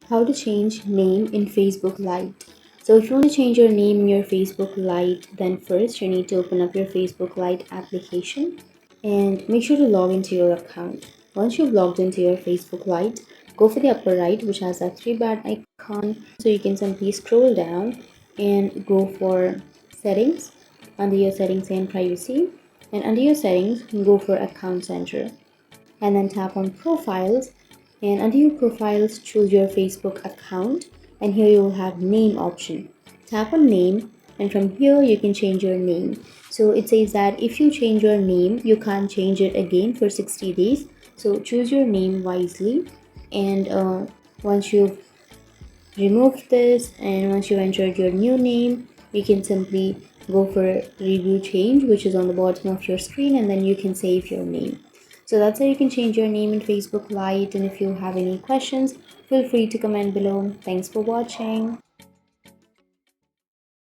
How to change name in Facebook Lite. So if you want to change your name in your Facebook Lite, then first you need to open up your Facebook Lite application and make sure to log into your account. Once you've logged into your Facebook Lite, go for the upper right, which has that three dot icon. So you can simply scroll down and go for settings, under your settings and privacy, and under your settings go for account center, and then tap on profiles, and under your profiles choose your Facebook account, and here you will have name option. Tap on name, and from here you can change your name. So it says that if you change your name you can't change it again for 60 days, so choose your name wisely. And once you've removed this and once you've entered your new name, you can simply go for review change, which is on the bottom of your screen, and then you can save your name. So that's how you can change your name in Facebook Lite. And if you have any questions, feel free to comment below. Thanks for watching.